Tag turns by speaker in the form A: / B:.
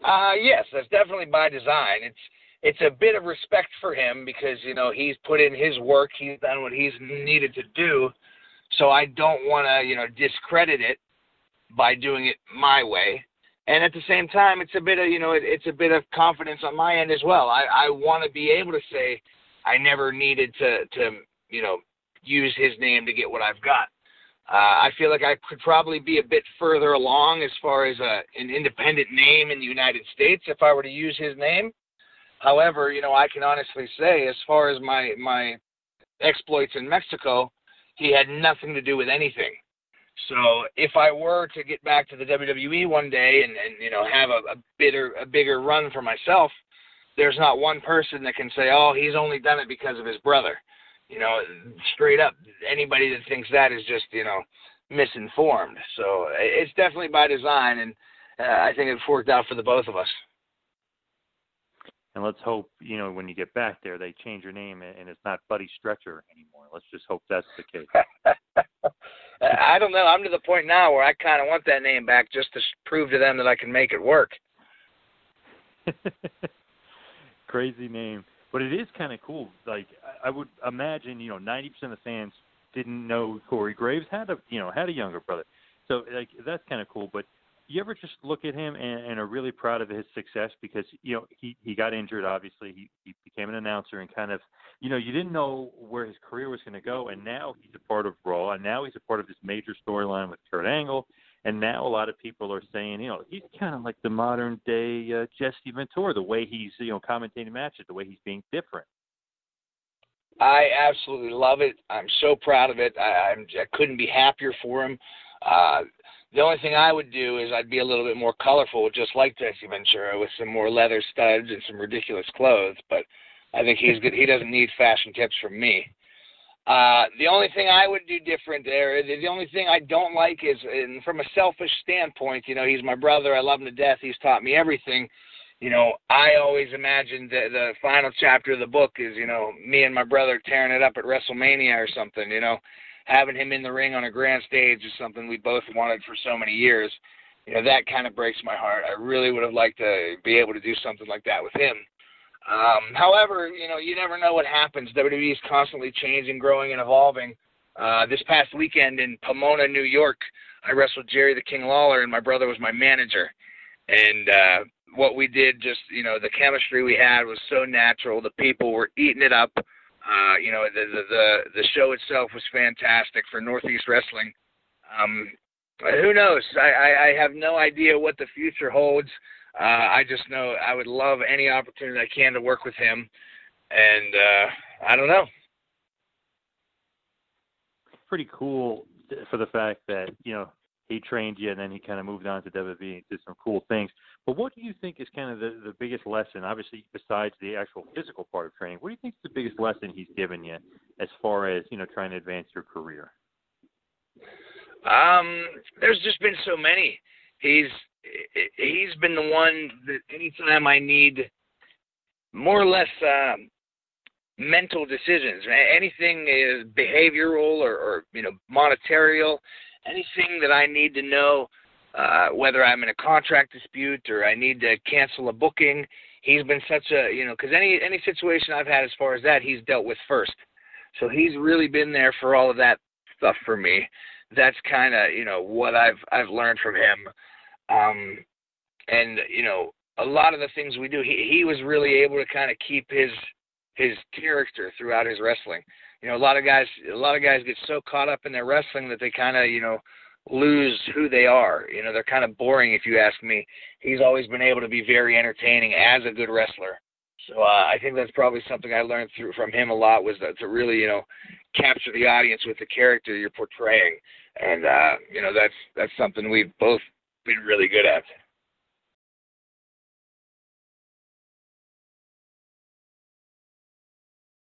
A: Yes, that's definitely by design. It's a bit of respect for him because, he's put in his work, he's done what he's needed to do, so I don't want to, discredit it by doing it my way. And at the same time, it's a bit of, it's a bit of confidence on my end as well. I want to be able to say I never needed to use his name to get what I've got. I feel like I could probably be a bit further along as far as an independent name in the United States if I were to use his name. However, I can honestly say as far as my exploits in Mexico, he had nothing to do with anything. So if I were to get back to the WWE one day and have a bigger run for myself, there's not one person that can say, oh, he's only done it because of his brother. Straight up, anybody that thinks that is just, misinformed. So it's definitely by design, and I think it's worked out for the both of us.
B: And let's hope, when you get back there, they change your name and it's not Buddy Stretcher anymore. Let's just hope that's the case.
A: I don't know. I'm to the point now where I kind of want that name back just to prove to them that I can make it work.
B: Crazy name. But it is kind of cool. Like, I would imagine, 90% of the fans didn't know Corey Graves had a younger brother. So, like, that's kind of cool. But you ever just look at him and are really proud of his success because, he got injured, obviously. He became an announcer and kind of, you didn't know where his career was going to go. And now he's a part of Raw. And now he's a part of this major storyline with Kurt Angle. And now a lot of people are saying, he's kind of like the modern-day Jesse Ventura, the way he's, commentating matches, the way he's being different.
A: I absolutely love it. I'm so proud of it. I couldn't be happier for him. The only thing I would do is I'd be a little bit more colorful, just like Jesse Ventura, with some more leather studs and some ridiculous clothes. But I think he's good. He doesn't need fashion tips from me. The only thing I would do different there, the only thing I don't like is, and from a selfish standpoint, he's my brother. I love him to death. He's taught me everything. I always imagined the final chapter of the book is, me and my brother tearing it up at WrestleMania or something, having him in the ring on a grand stage is something we both wanted for so many years. That kind of breaks my heart. I really would have liked to be able to do something like that with him. However, you never know what happens. WWE is constantly changing, growing, and evolving. This past weekend in Pomona, New York, I wrestled Jerry the King Lawler, and my brother was my manager. And what we did, just, the chemistry we had was so natural. The people were eating it up. The show itself was fantastic for Northeast Wrestling. Who knows? I have no idea what the future holds. I just know I would love any opportunity I can to work with him, and I don't know.
B: Pretty cool for the fact that, he trained you and then he kind of moved on to WWE and did some cool things. But what do you think is kind of the biggest lesson, obviously, besides the actual physical part of training? What do you think is the biggest lesson he's given you as far as, trying to advance your career?
A: There's just been so many. He's been the one that anytime I need more or less mental decisions, anything is behavioral or monetarial, anything that I need to know, whether I'm in a contract dispute or I need to cancel a booking, he's been such a, because any situation I've had as far as that, he's dealt with first. So he's really been there for all of that stuff for me. That's kind of, what I've learned from him. And, a lot of the things we do, he was really able to kind of keep his character throughout his wrestling. A lot of guys get so caught up in their wrestling that they kind of, lose who they are. They're kind of boring if you ask me. He's always been able to be very entertaining as a good wrestler. So I think that's probably something I learned from him a lot, was to really, capture the audience with the character you're portraying. And, that's something we've both been really good at.